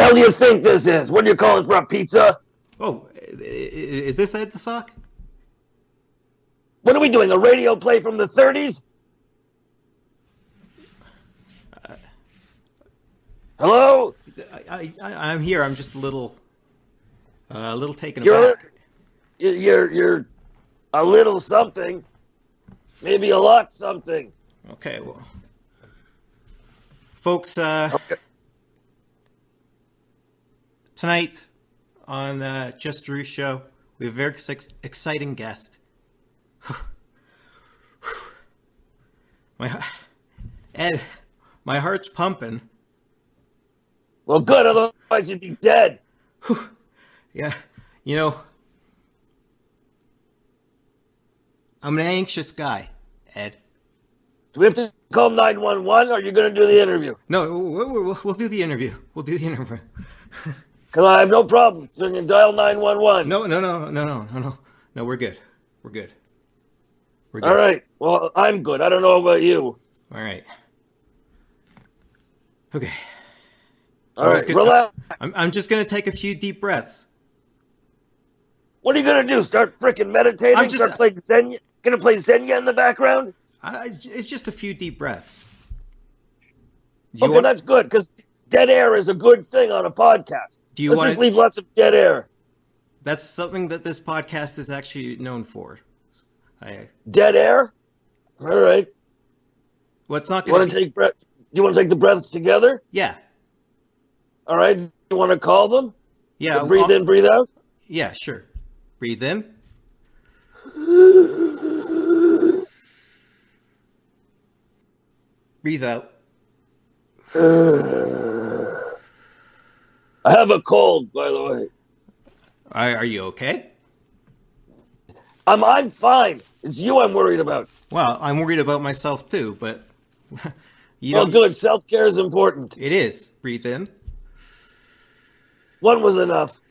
hell do you think this is? What are you calling for a pizza? Oh, is this Ed the Sock? What are we doing, a radio play from the 30s? Hello? I'm here. I'm just a little taken aback. You're a little something. Maybe a lot something. Okay, well. Folks, Okay. tonight on Just Drew's show, we have a very exciting guest. Ed, my heart's pumping. Well, good, otherwise you'd be dead. Yeah, you know, I'm an anxious guy, Ed. Do we have to call 911 or are you going to do the interview? No, we'll do the interview. We'll do the interview. Because I have no problem. So you can dial 911. No, we're good. We're good. We're good. All right. Well, I'm good. I don't know about you. All right. Okay. All right. Relax. I'm just going to take a few deep breaths. What are you going to do? Start freaking meditating? Start playing Xenia? Going to play Xenia in the background? It's just a few deep breaths. Okay, that's good, because dead air is a good thing on a podcast. Let's just leave lots of dead air. That's something that this podcast is actually known for. Dead air? All right. Well, it's not going to want to take breath? You want to take the breaths together? Yeah. All right. You want to call them? Yeah. So breathe in, breathe out? Yeah, sure. Breathe in. Breathe out. I have a cold, by the way. Are you okay? I'm fine. It's you I'm worried about. Well, I'm worried about myself too, but good. Self-care is important. It is. Breathe in. One was enough.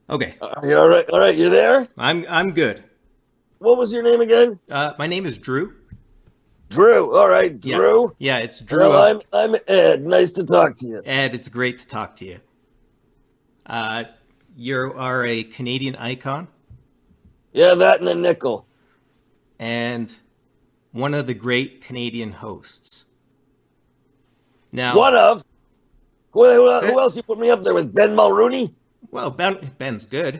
Okay. You all right? All right, you there? I'm good. What was your name again? My name is Drew. Drew. All right, Drew. Yeah, it's Drew. Well, I'm Ed. Nice to talk to you. Ed, it's great to talk to you. You are a Canadian icon. Yeah, that and a nickel. And one of the great Canadian hosts. Now, one of? Who else you put me up there with? Ben Mulrooney? Well, Ben's good.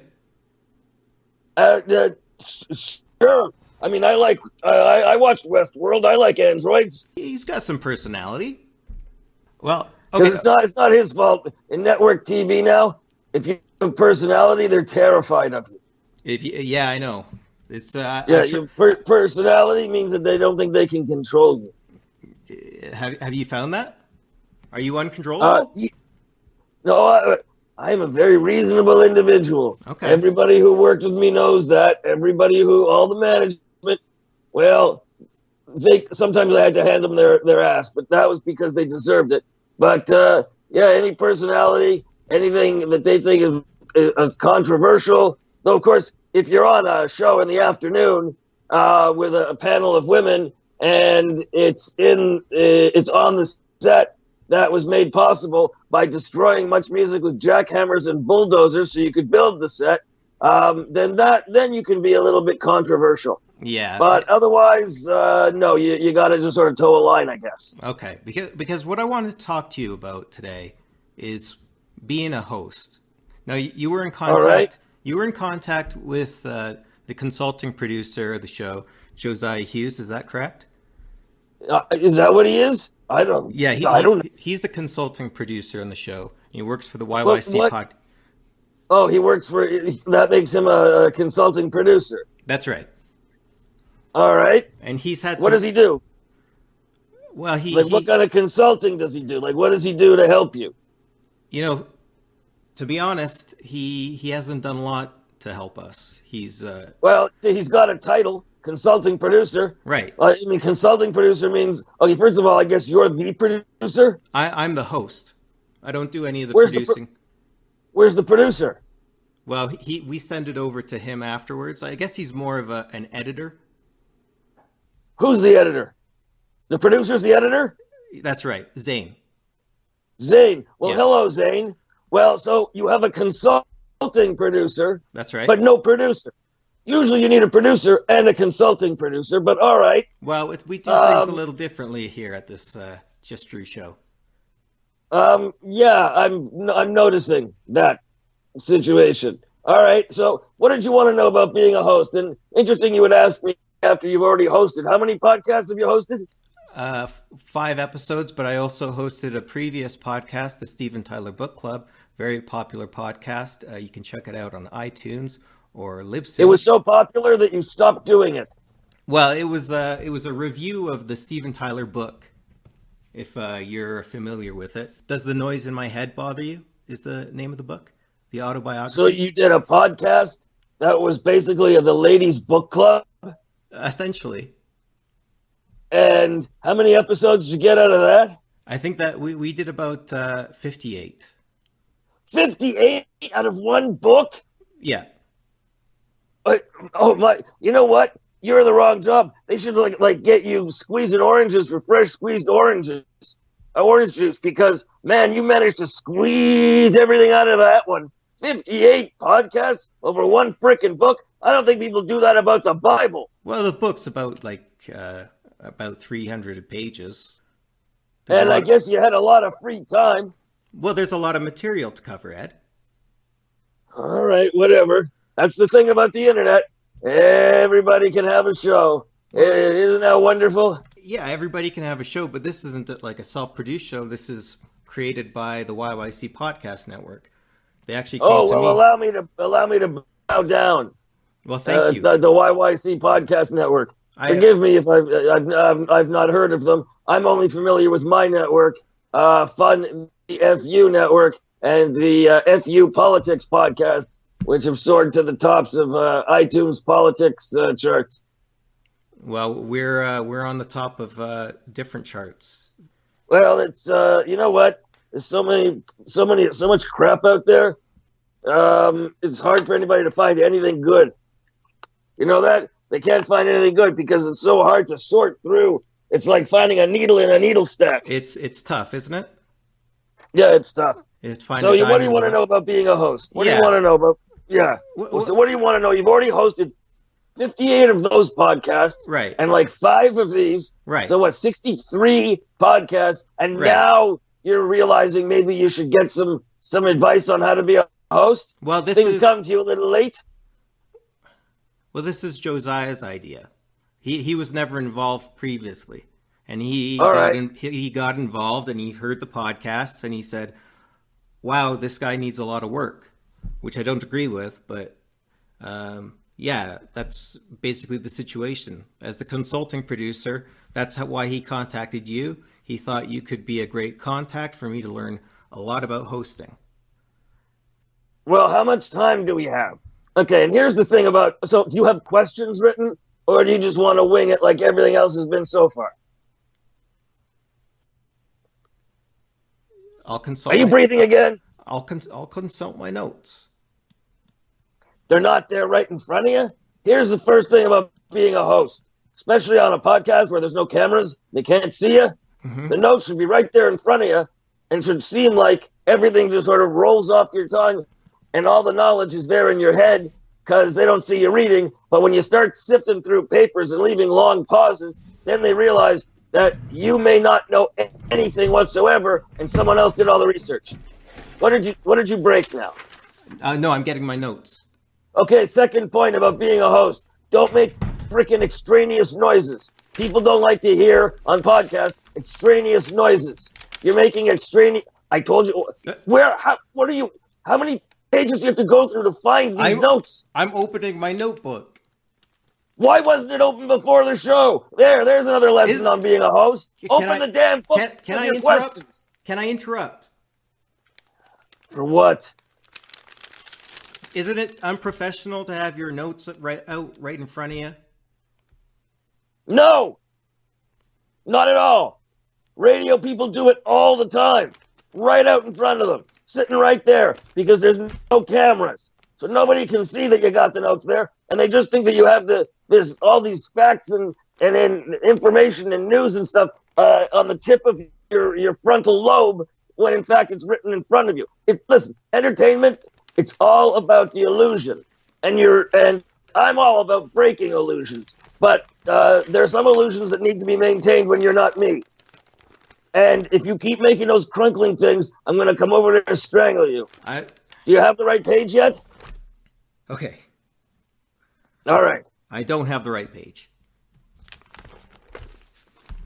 Sure. I mean, I watched Westworld. I like androids. He's got some personality. Well, okay. It's not his fault. In network TV now, if you have personality, they're terrified of you. Yeah, I know. It's your personality means that they don't think they can control you. Have you found that? Are you uncontrollable? No, I am a very reasonable individual. Okay. Everybody who worked with me knows that. All the management, well, sometimes I had to hand them their ass, but that was because they deserved it. But any personality, anything that they think is controversial. Though, of course, if you're on a show in the afternoon with a panel of women and it's on the set that was made possible by destroying much music with jackhammers and bulldozers so you could build the set, then you can be a little bit controversial. Yeah. But otherwise, no, you got to just sort of toe a line, I guess. Okay, because what I wanted to talk to you about today is being a host. Now, you were in contact. All right. You were in contact with the consulting producer of the show, Josiah Hughes. Is that correct? Is that what he is? I don't. Yeah, he's the consulting producer on the show. He works for the YYC podcast. Oh, he works for. That makes him a consulting producer. That's right. All right. And he's had. What does he do? Well, what kind of consulting does he do? Like, what does he do to help you? You know, to be honest, he hasn't done a lot to help us. He's well, he's got a title, consulting producer. Right. I mean, consulting producer means, okay, first of all, I guess you're the producer? I'm the host. I don't do any of the producing. Where's the producer? Well, we send it over to him afterwards. I guess he's more of an editor. Who's the editor? The producer's the editor? That's right, Zane. Zane. Well, Yeah. hello, Zane. Well, so you have a consulting producer, That's right. but no producer. Usually you need a producer and a consulting producer, but all right. Well, we do things a little differently here at this Just Drew show. Yeah, I'm noticing that situation. All right. So, what did you want to know about being a host? And interesting, you would ask me after you've already hosted. How many podcasts have you hosted? 5 episodes, but I also hosted a previous podcast, the Steven Tyler Book Club, very popular podcast. You can check it out on iTunes or Libsyn. It was so popular that you stopped doing it. Well, it was a review of the Steven Tyler book. If you're familiar with it, Does the Noise in My Head Bother You? Is the name of the book, the autobiography. So you did a podcast that was basically the ladies' book club. Essentially. And how many episodes did you get out of that? I think that we did about 58. 58 out of one book? Yeah. Oh my! You know what? You're in the wrong job. They should like get you squeezing oranges for fresh squeezed oranges, orange juice. Because man, you managed to squeeze everything out of that one. 58 podcasts over one frickin' book. I don't think people do that about the Bible. Well, the book's about 300 pages. And I guess you had a lot of free time. Well, there's a lot of material to cover, Ed. All right, whatever. That's the thing about the internet. Everybody can have a show. Isn't that wonderful? Yeah, everybody can have a show, but this isn't like a self-produced show. This is created by the YYC Podcast Network. They actually came to me. Allow me to bow down. Well, thank you. The YYC Podcast Network. Forgive me if I've not heard of them. I'm only familiar with my network, the FU Network, and the FU Politics Podcast, which have soared to the tops of iTunes politics charts. Well, we're on the top of different charts. Well, it's you know what? There's so much crap out there. It's hard for anybody to find anything good. You know that? They can't find anything good because it's so hard to sort through. It's like finding a needle in a needle stack. It's tough, isn't it? Yeah, it's tough. So what do you want to know about being a host? What do you want to know about? Yeah. So what do you want to know? You've already hosted 58 of those podcasts. Right. And like 5 of these. Right. So what, 63 podcasts. And now you're realizing maybe you should get some advice on how to be a host? Well, Things come to you a little late? Well, this is Josiah's idea. He was never involved previously. And he got involved and he heard the podcasts and he said, wow, this guy needs a lot of work, which I don't agree with. But yeah, that's basically the situation. As the consulting producer, that's why he contacted you. He thought you could be a great contact for me to learn a lot about hosting. Well, how much time do we have? Okay, and here's the thing so do you have questions written or do you just want to wing it like everything else has been so far? I'll consult. Are you breathing again? I'll consult my notes. They're not there right in front of you? Here's the first thing about being a host, especially on a podcast where there's no cameras, they can't see you. Mm-hmm. The notes should be right there in front of you and should seem like everything just sort of rolls off your tongue and all the knowledge is there in your head because they don't see you reading. But when you start sifting through papers and leaving long pauses, then they realize that you may not know anything whatsoever and someone else did all the research. What did you break now? No, I'm getting my notes. Okay, second point about being a host. Don't make freaking extraneous noises. People don't like to hear on podcasts extraneous noises. You're making extraneous. I told you. How many pages do you have to go through to find these notes? I'm opening my notebook. Why wasn't it open before the show? There's another lesson on being a host. Open the damn book. Can I interrupt? Questions. Can I interrupt? For what? Isn't it unprofessional to have your notes right in front of you? No, not at all. Radio people do it all the time, right out in front of them, sitting right there because there's no cameras. So nobody can see that you got the notes there, and they just think that you have all these facts and information and news and stuff on the tip of your frontal lobe, when in fact it's written in front of you. Listen, entertainment, it's all about the illusion, and I'm all about breaking illusions. But there are some illusions that need to be maintained when you're not me. And if you keep making those crinkling things, I'm going to come over there and strangle you. Do you have the right page yet? Okay. All right. I don't have the right page.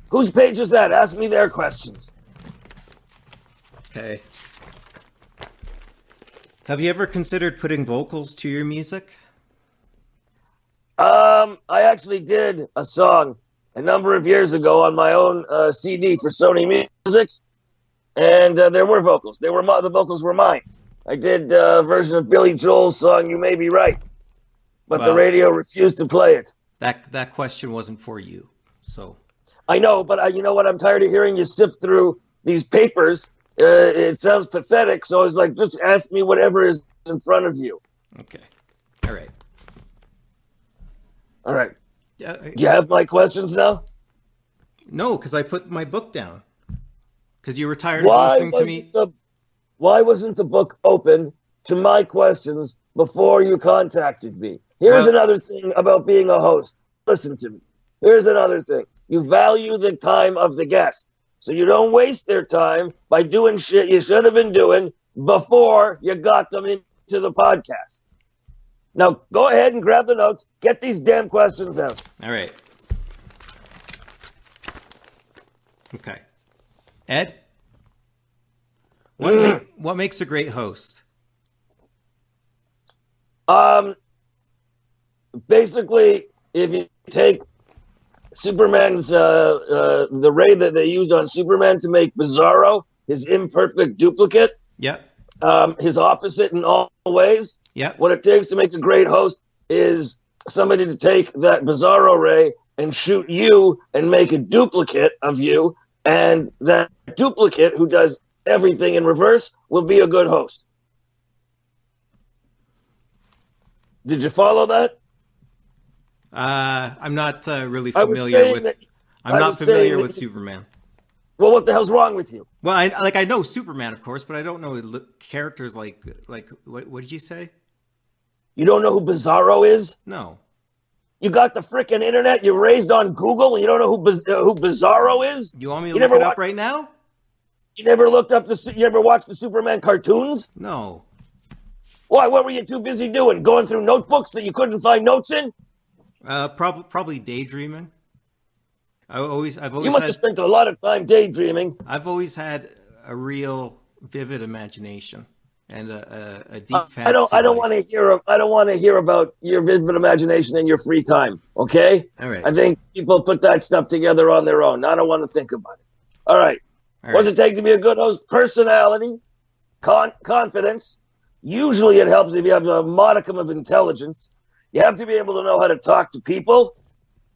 Whose page is that? Ask me their questions. Okay. Have you ever considered putting vocals to your music? I actually did a song a number of years ago on my own CD for Sony Music, and there were vocals. The vocals were mine. I did a version of Billy Joel's song "You May Be Right," but the radio refused to play it. That question wasn't for you, so. I know, but you know what? I'm tired of hearing you sift through these papers. It sounds pathetic, so I was like, just ask me whatever is in front of you. Okay. All right. All right. Do you have my questions now? No, because I put my book down. Because you were tired of listening to me. Why wasn't the book open to my questions before you contacted me? Here's another thing about being a host. Listen to me. Here's another thing. You value the time of the guest. So you don't waste their time by doing shit you should have been doing before you got them into the podcast. Now, go ahead and grab the notes. Get these damn questions out. All right. Okay. Ed? What makes a great host? Basically, if you take Superman's the ray that they used on Superman to make Bizarro, his imperfect duplicate. Yep. His opposite in all ways. Yep. What it takes to make a great host is somebody to take that Bizarro ray and shoot you and make a duplicate of you, and that duplicate who does everything in reverse will be a good host. Did you follow that? I'm not really familiar with. I'm not familiar with Superman. Well, what the hell's wrong with you? Well, I know Superman, of course, but I don't know characters like what did you say? You don't know who Bizarro is? No. You got the frickin' internet. You're raised on Google, and you don't know who Bizarro is? You want me to look it up right now? You never looked up you ever watched the Superman cartoons? No. Why? What were you too busy doing? Going through notebooks that you couldn't find notes in? Probably daydreaming. I've always. You must have spent a lot of time daydreaming. I've always had a real vivid imagination and a deep fantasy. I don't want to hear. I don't want to hear about your vivid imagination in your free time. Okay. All right. I think people put that stuff together on their own. I don't want to think about it. All right. What does it take to be a good host? Personality, confidence. Usually, it helps if you have a modicum of intelligence. You have to be able to know how to talk to people.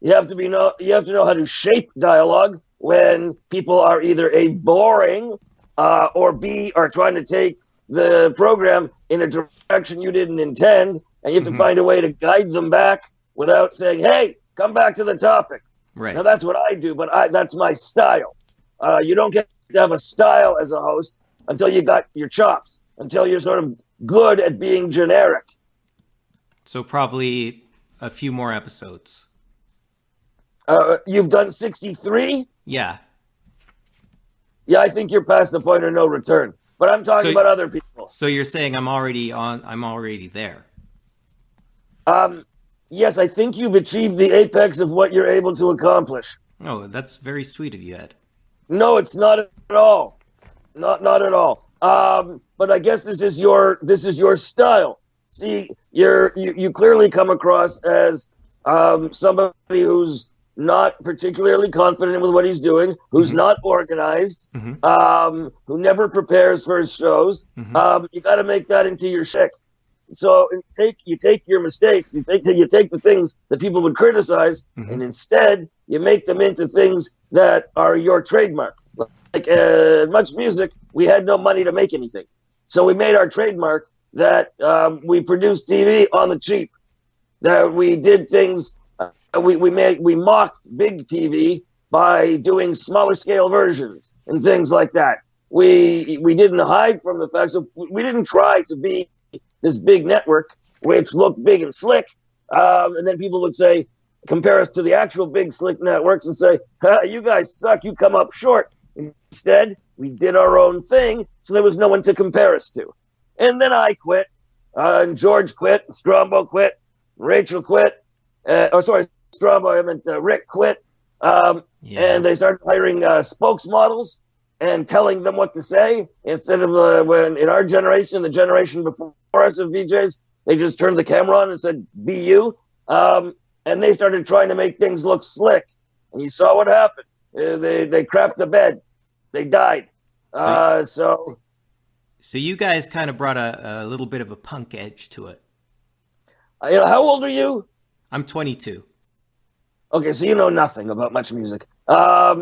You have to know how to shape dialogue when people are either A, boring, or B, are trying to take the program in a direction you didn't intend, and you have to find a way to guide them back without saying, "Hey, come back to the topic." Right. Now that's what I do, but that's my style. You don't get to have a style as a host until you got your chops, until you're sort of good at being generic. So probably a few more episodes. You've done 63? Yeah. Yeah, I think you're past the point of no return. But I'm talking about other people. So you're saying I'm already there. Yes, I think you've achieved the apex of what you're able to accomplish. Oh, that's very sweet of you, Ed. No, it's not at all. Not at all. But I guess this is your style. See, you clearly come across as somebody who's not particularly confident with what he's doing, who's not organized, who never prepares for his shows. You got to make that into your shtick. So you take your mistakes, you take the things that people would criticize, and instead you make them into things that are your trademark. Like Much Music, we had no money to make anything, so we made our trademark that we produced TV on the cheap, that we did things, we mocked big TV by doing smaller scale versions and things like that. We didn't hide from the fact, so we didn't try to be this big network which looked big and slick, and then people would say, compare us to the actual big slick networks and say, you guys suck, you come up short. Instead, we did our own thing, so there was no one to compare us to. And then I quit, and George quit, Strombo quit, Rachel quit, Strombo, I meant Rick quit, and they started hiring spokesmodels and telling them what to say, instead of when in our generation, the generation before us of VJs, they just turned the camera on and said, be you. And they started trying to make things look slick. And you saw what happened. They crapped the bed. They died. So you guys kind of brought a little bit of a punk edge to it. How old are you? I'm 22. Okay, so you know nothing about much music,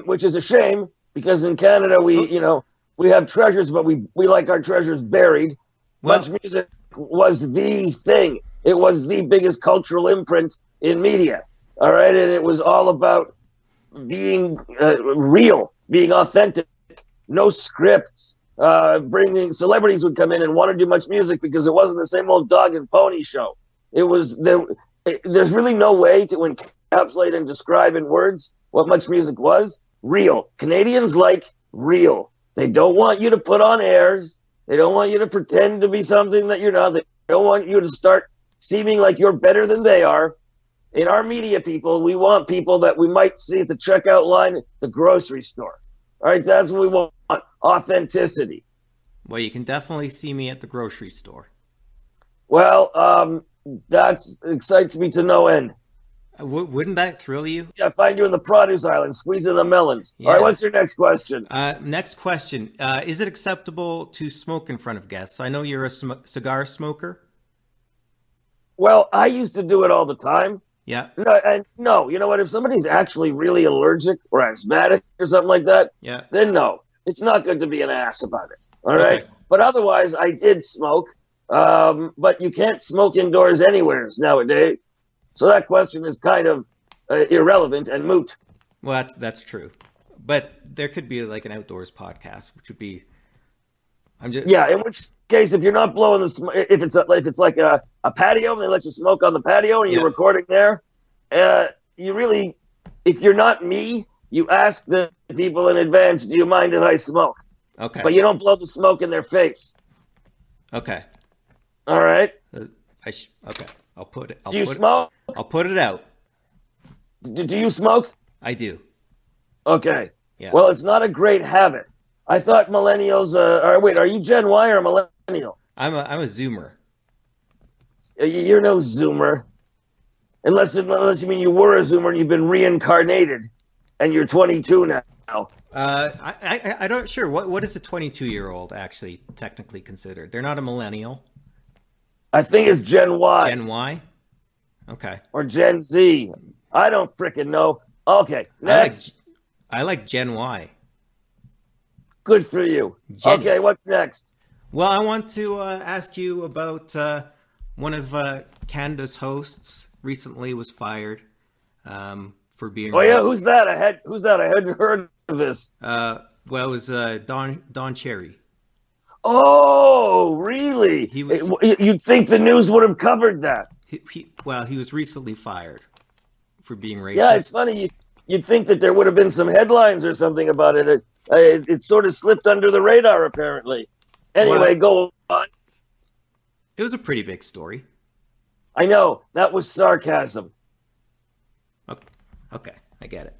which is a shame, because in Canada we have treasures, but we like our treasures buried. Well, much music was the thing. It was the biggest cultural imprint in media. All right, and it was all about being real, being authentic, no scripts. Bringing celebrities would come in and want to do much music because it wasn't the same old dog and pony show. It was there. There's really no way to encapsulate and describe in words what much music was. Real. Canadians like real. They don't want you to put on airs. They don't want you to pretend to be something that you're not. They don't want you to start seeming like you're better than they are. In our media people, we want people that we might see at the checkout line at the grocery store. All right, that's what we want. Authenticity. Well, you can definitely see me at the grocery store. Well, that excites me to no end. Wouldn't that thrill you? Yeah, find you in the produce island, squeezing the melons. Yeah. All right, what's your next question? Next question. Is it acceptable to smoke in front of guests? I know you're a cigar smoker. Well, I used to do it all the time. Yeah. No, you know what? If somebody's actually really allergic or asthmatic or something like that, then no. It's not good to be an ass about it. All right? But otherwise, I did smoke. But you can't smoke indoors anywhere nowadays. So that question is kind of irrelevant and moot. Well, that's true. But there could be like an outdoors podcast, which would be... Yeah, in which case, if you're not blowing the smoke, if it's like a patio and they let you smoke on the patio and you're recording there, you really, if you're not me, you ask the people in advance, do you mind if I smoke? Okay. But you don't blow the smoke in their face. Okay. All right. Okay. I'll put it. Do you smoke? I'll put it out. Do you smoke? I do. Okay. Yeah. Well, it's not a great habit. I thought millennials. Are you Gen Y or millennial? I'm a Zoomer. You're no Zoomer, unless you mean you were a Zoomer and you've been reincarnated, and you're 22 now. I don't sure. What is a 22-year-old actually technically considered? They're not a millennial. I think it's Gen Y. Gen Y. Okay. Or Gen Z. I don't frickin' know. Okay, next. I like Gen Y. Good for you. Okay, what's next? Well, I want to ask you about one of Canada's hosts recently was fired for being. Oh yeah, who's that? I hadn't heard of this. Well, it was Don Cherry. Oh, really? You'd think the news would have covered that. He was recently fired for being racist. Yeah, it's funny. You'd think that there would have been some headlines or something about it. It sort of slipped under the radar, apparently. Anyway, go on. It was a pretty big story. I know. That was sarcasm. Okay, I get it.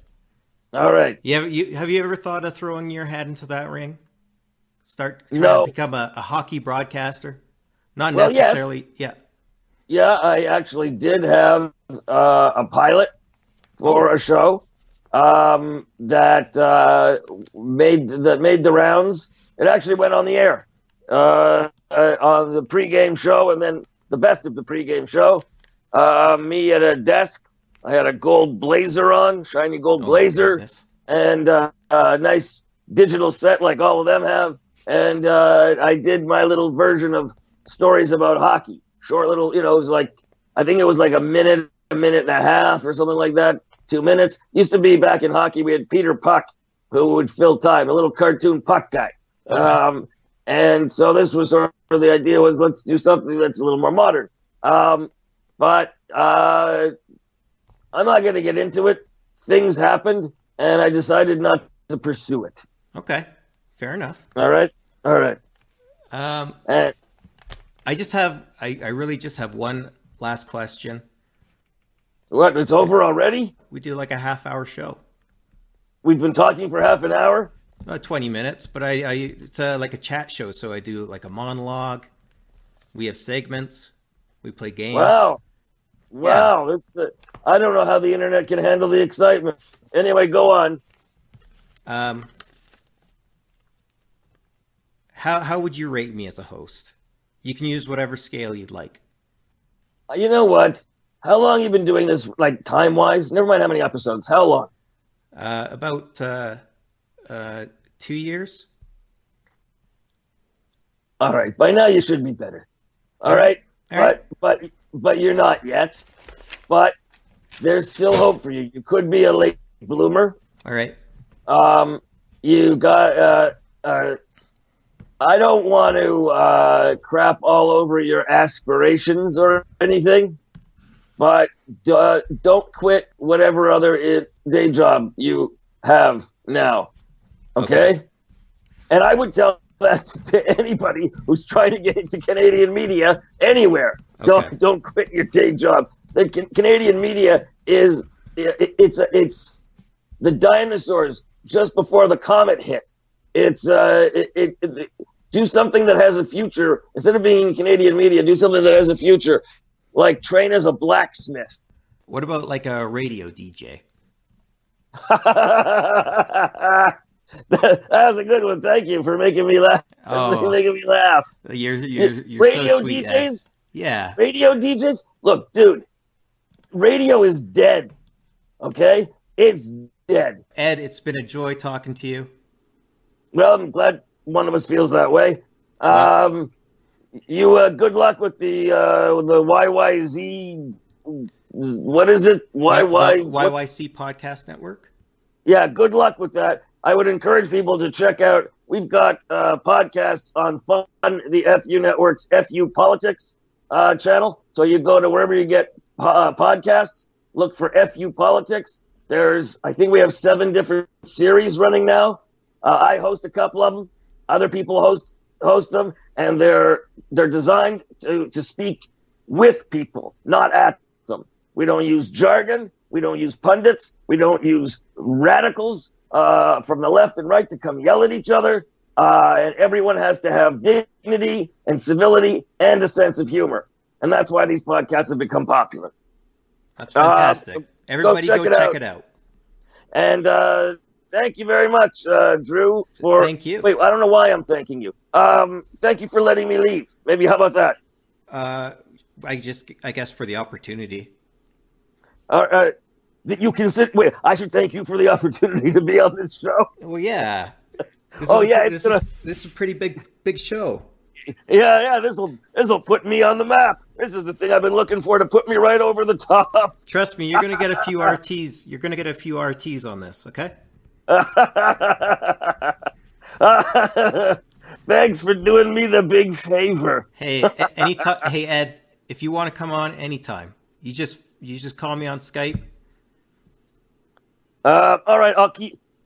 All right. Have you ever thought of throwing your hat into that ring? Trying to become a hockey broadcaster? Not necessarily. Yes. Yeah, I actually did have a pilot for a show that made the rounds. It actually went on the air on the pregame show, and then the best of the pregame show. Me at a desk. I had a gold blazer on, shiny gold blazer, and a nice digital set like all of them have. And I did my little version of stories about hockey. Short little, it was like, I think it was like a minute and a half or something like that. 2 minutes. Used to be back in hockey, we had Peter Puck, who would fill time, a little cartoon puck guy. Okay. And so this was sort of the idea was, let's do something that's a little more modern. But I'm not going to get into it. Things happened, and I decided not to pursue it. Okay, fair enough. All right. And I really just have one last question. What? It's over already? We do like a half-hour show. We've been talking for half an hour? 20 minutes, but it's like a chat show, so I do like a monologue. We have segments. We play games. Wow. Yeah. I don't know how the internet can handle the excitement. Anyway, go on. How would you rate me as a host? You can use whatever scale you'd like. You know what? How long you been doing this, like time-wise? Never mind how many episodes. How long? About 2 years. All right. By now you should be better. All right. But you're not yet. But there's still hope for you. You could be a late bloomer. All right. You got. I don't want to crap all over your aspirations or anything, but don't quit whatever other day job you have now. Okay? And I would tell that to anybody who's trying to get into Canadian media anywhere. Okay. Don't quit your day job. The Canadian media is it's the dinosaurs just before the comet hit. It's do something that has a future. Instead of being in Canadian media, do something that has a future, like train as a blacksmith. What about like a radio DJ? That was a good one. Thank you for making me laugh. Making me laugh. You're radio so sweet, DJs? Ed. Yeah. Radio DJs? Look, dude, radio is dead. Okay? It's dead. Ed, it's been a joy talking to you. Well, I'm glad one of us feels that way. You good luck with the YYZ. What is it? YYC Podcast Network. Yeah, good luck with that. I would encourage people to check out. We've got podcasts on Fun, the FU Network's FU Politics channel. So you go to wherever you get podcasts, look for FU Politics. I think we have 7 different series running now. I host a couple of them. Other people host them, and they're designed to speak with people, not at them. We don't use jargon. We don't use pundits. We don't use radicals from the left and right to come yell at each other. And everyone has to have dignity and civility and a sense of humor. And that's why these podcasts have become popular. That's fantastic. Everybody go check it out. And thank you very much, Drew. Thank you. Wait, I don't know why I'm thanking you. Thank you for letting me leave. Maybe how about that? I guess for the opportunity. You can sit. Wait, I should thank you for the opportunity to be on this show. Well, yeah. This is a pretty big show. Yeah. This will put me on the map. This is the thing I've been looking for to put me right over the top. Trust me, you're going to get a few RTs. You're going to get a few RTs on this, okay? Thanks for doing me the big favor. Hey, hey Ed, if you want to come on anytime, you just call me on Skype. All right,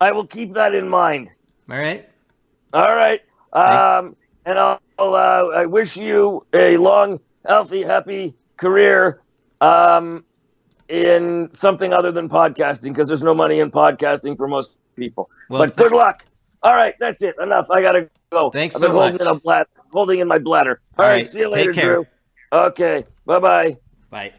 I will keep that in mind. All right. All right. And I wish you a long, healthy, happy career in something other than podcasting, because there's no money in podcasting for most people. Well, but good luck. All right, that's it. Enough. I gotta go. Thanks so much. Holding in my bladder. All right. See you later, Take care. Drew. Okay. Bye-bye. Bye.